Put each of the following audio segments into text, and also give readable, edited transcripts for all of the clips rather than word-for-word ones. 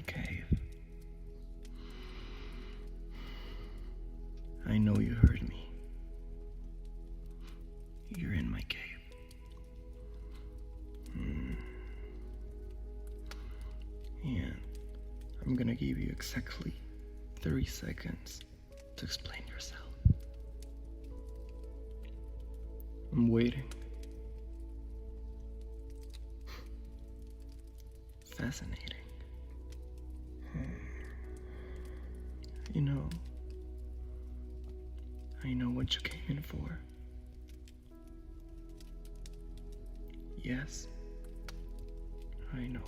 my cave. I know you heard me. You're in my cave. And I'm gonna give you exactly 30 seconds to explain yourself. I'm waiting. Fascinating. You know, I know what you came in for. Yes, I know.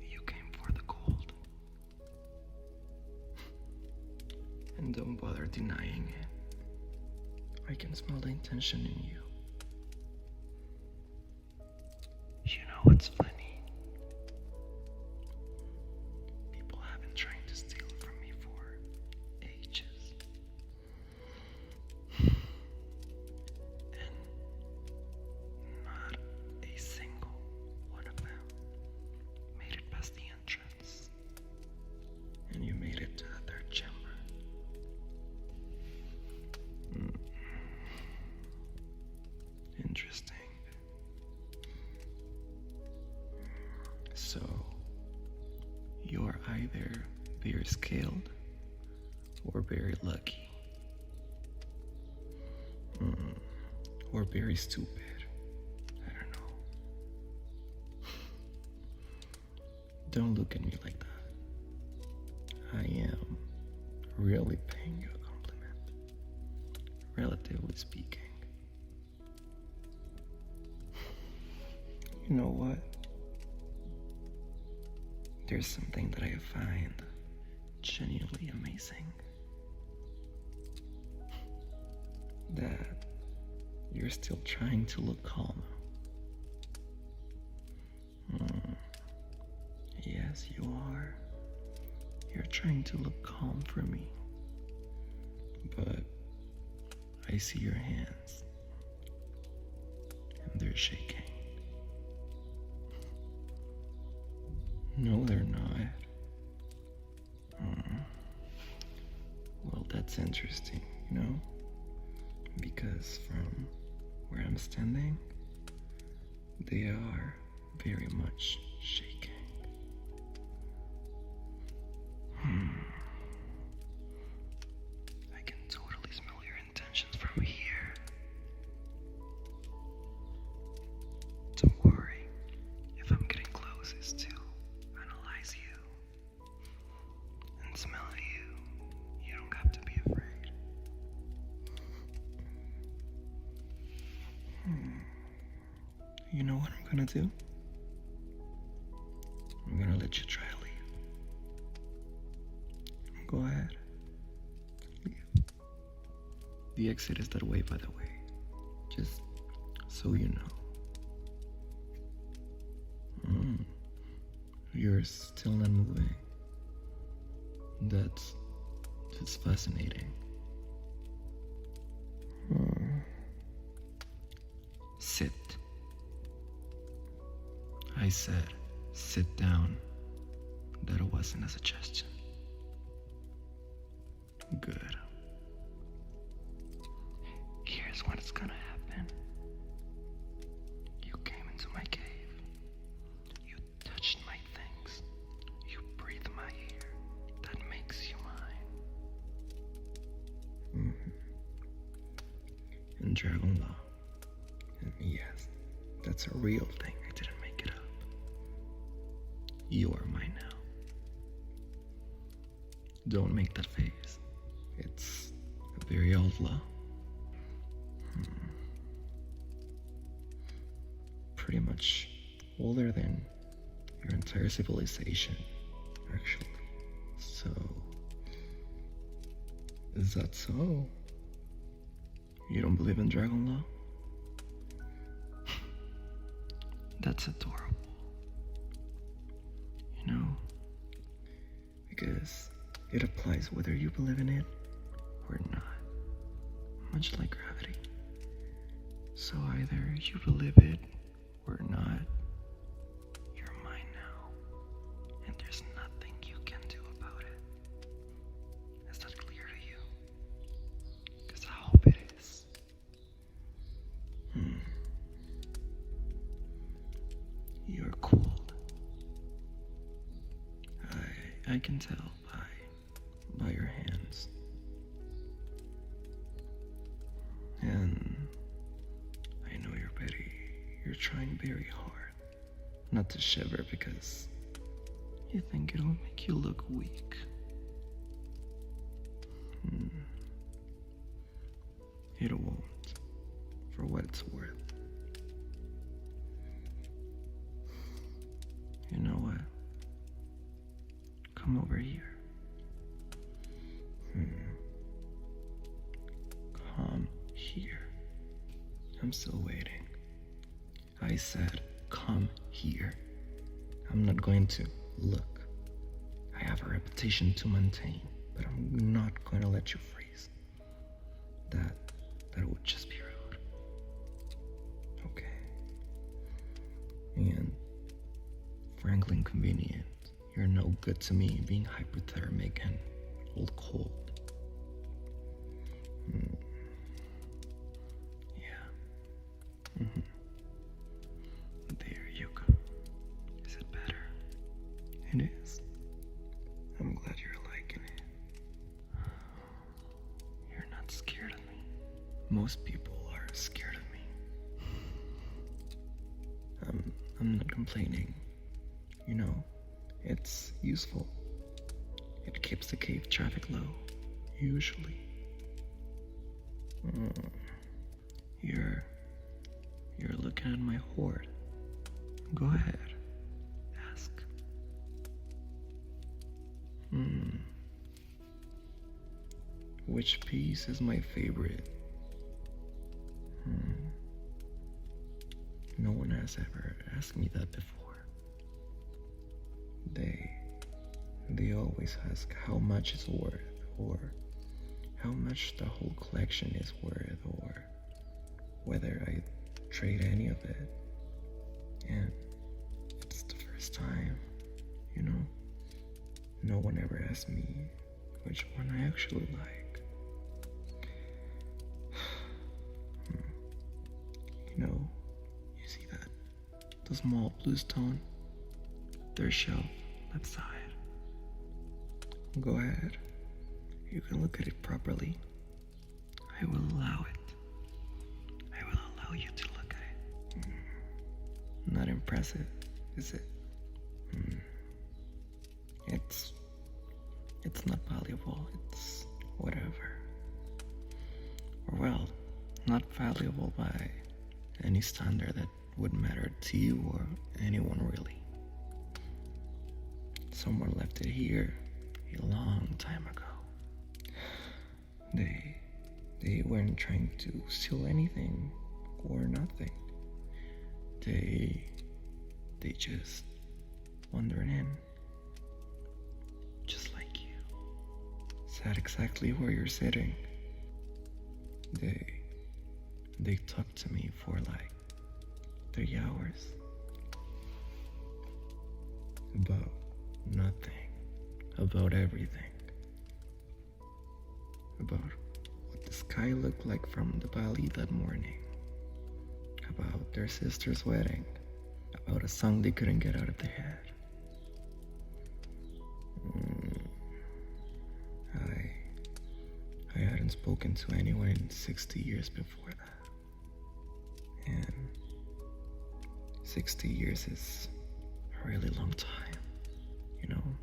You came for the gold. And don't bother denying it. I can smell the intention in you. You know what's funny? People have been trying to steal from me for ages. And not a single one of them made it past the entrance. And you made it to the third chamber. Interesting. So, you're either very skilled or very lucky. Or very stupid. I don't know. Don't look at me like that. I am really paying you a compliment, relatively speaking. You know what? There's something that I find genuinely amazing. That you're still trying to look calm. Yes, you are. You're trying to look calm for me. But I see your hands. And they're shaking. No, they're not. Well, that's interesting, you know? Because from where I'm standing, they are very much shaking. I can totally smell your intentions from here. Don't worry, if I'm getting close, it's to analyze you and smell you. You don't have to be afraid. You know what I'm gonna do? I'm gonna let you try to leave. Go ahead. Leave. The exit is that way, by the way. Just so you know. You're still not moving. That's fascinating. Sit. I said, sit down. That wasn't a suggestion. Good. Here's what's gonna happen. You came into my cave. You touched my things. You breathed my air. That makes you mine. In Dragon Law. Yes, that's a real thing. I didn't make it up. You are mine now. Don't make that face. It's a very old law. Pretty much older than your entire civilization, actually. So, is that so? You don't believe in Dragon Law? That's adorable. You know? Because it applies whether you believe in it or not. Much like gravity. So either you believe it or not, you're mine now. I can tell by your hands. And I know you're trying very hard not to shiver because you think it'll make you look weak. It won't, for what it's worth. You know what? Come over here. Come here. I'm still waiting. I said, come here. I'm not going to look. I have a reputation to maintain, but I'm not going to let you freeze. That would just be rude. Okay. And frankly inconvenient. You're no good to me being hypothermic and old cold. Yeah. There you go. Is it better? It is. I'm glad you're liking it. You're not scared of me. Most people are scared of me. I'm not complaining. You know, it's useful. It keeps the cave traffic low, usually. You're looking at my hoard. Go ahead. Ask. Which piece is my favorite? No one has ever asked me that before. They always ask how much it's worth, or how much the whole collection is worth, or whether I trade any of it. And it's the first time, you know? No one ever asked me which one I actually like. You know, you see that? The small blue stone? Third shelf, left side. Go ahead. You can look at it properly. I will allow it. I will allow you to look at it. Not impressive, is it? It's not valuable. It's whatever. Or well, not valuable by any standard that would matter to you or anyone really. Someone left it here a long time ago. They weren't trying to steal anything or nothing. They just wandered in. Just like you. Sat exactly where you're sitting. They talked to me for like 3 hours. About nothing. About everything. About what the sky looked like from the valley that morning. About their sister's wedding. About a song they couldn't get out of their head. I hadn't spoken to anyone in 60 years before that. And 60 years is a really long time, you know,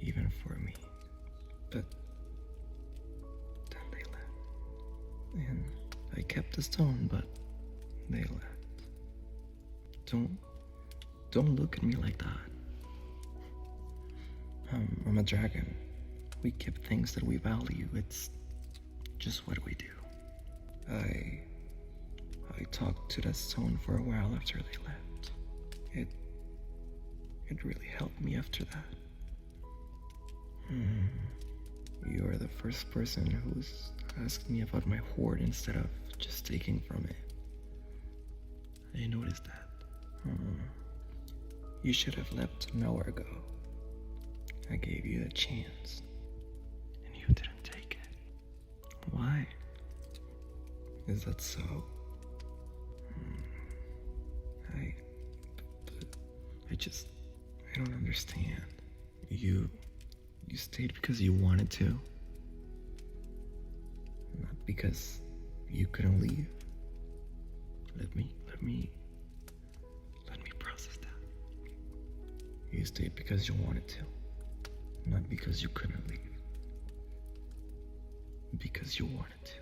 even for me. But then they left. And I kept the stone, but they left. Don't look at me like that. I'm a dragon. We keep things that we value. It's just what we do. I talked to that stone for a while after they left. It really helped me after that. You're the first person who's asked me about my hoard instead of just taking from it. I noticed that. You should have left an hour ago. I gave you the chance. And you didn't take it. Why? Is that so? I don't understand. You stayed because you wanted to, not because you couldn't leave. Let me process that. You stayed because you wanted to, not because you couldn't leave. Because you wanted to.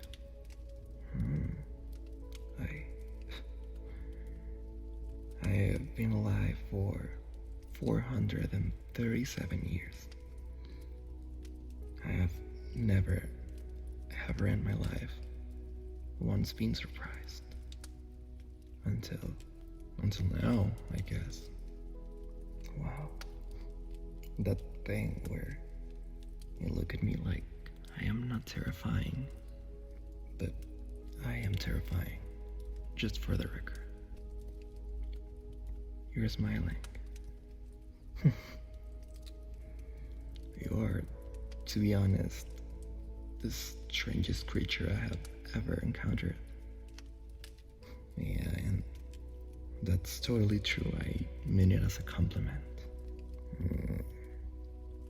I have been alive for 437 years. I have never, ever in my life once been surprised. Until now, I guess. Wow. That thing where you look at me like I am not terrifying, but I am terrifying, just for the record. You're smiling. You are, to be honest, the strangest creature I have ever encountered. Yeah, and that's totally true. I mean it as a compliment.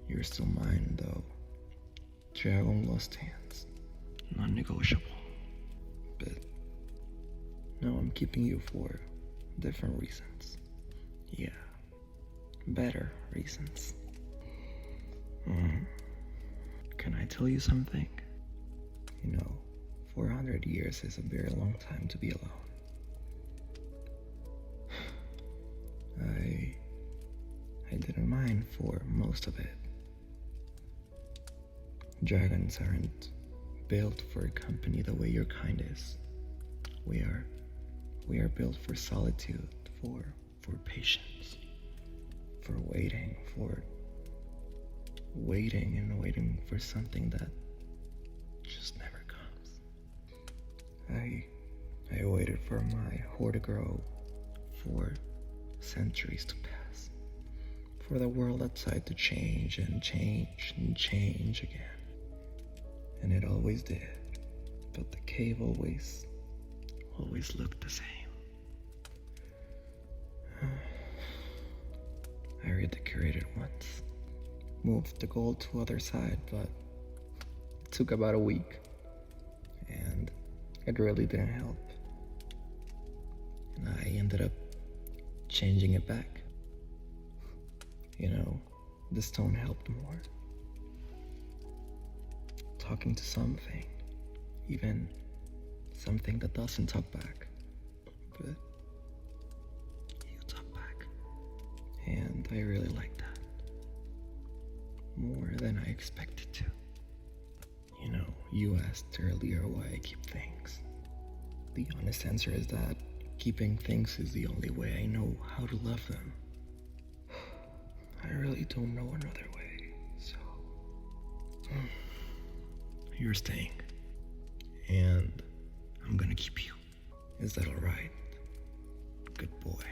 You're still mine, though. Dragon lost hands. Non-negotiable. But now I'm keeping you for different reasons. Yeah, better reasons. Can I tell you something? 400 years is a very long time to be alone. I didn't mind for most of it. Dragons aren't built for company the way your kind is. We are built for solitude, for patience, for waiting and waiting for something that just never comes. I waited for my hoard to grow, for centuries to pass, for the world outside to change and change and change again. And it always did, but the cave always looked the same. I redecorated once, moved the gold to other side, but it took about a week, and it really didn't help. And I ended up changing it back. The stone helped more. Talking to something, even something that doesn't talk back, but you talk back, and I really like that, more than I expected to. You asked earlier why I keep things. The honest answer is that keeping things is the only way I know how to love them. I really don't know another way, so... You're staying, and I'm gonna keep you. Is that alright? Good boy.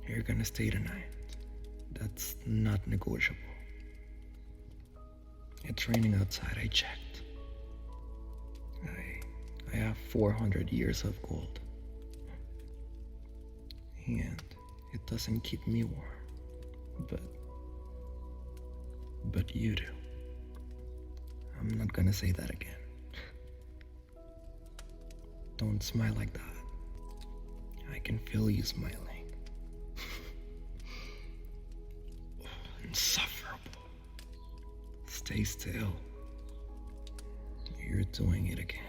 You're gonna stay tonight. That's not negotiable. It's raining outside, I checked. I have 400 years of gold. And it doesn't keep me warm. But you do. I'm not gonna say that again. Don't smile like that. I can feel you smiling. Insufferable. Stay still. You're doing it again.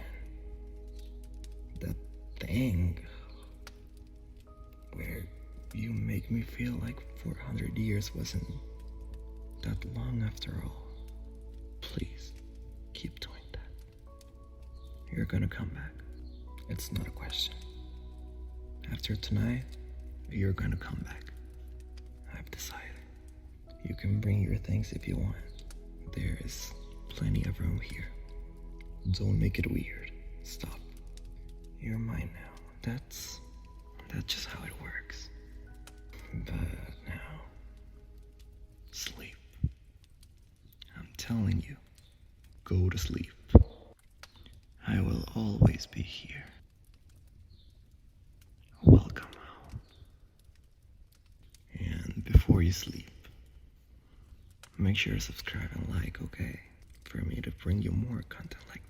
That thing where you make me feel like 400 years wasn't that long after all. Please, keep doing that. You're gonna come back. It's not a question. After tonight, you're gonna come back. I've decided. You can bring your things if you want. There is plenty of room here. Don't make it weird. Stop. You're mine now. That's just how it works. But now, sleep. I'm telling you, go to sleep. I will always be here. Welcome home. And before you sleep, Make sure to subscribe and like, okay? For me to bring you more content like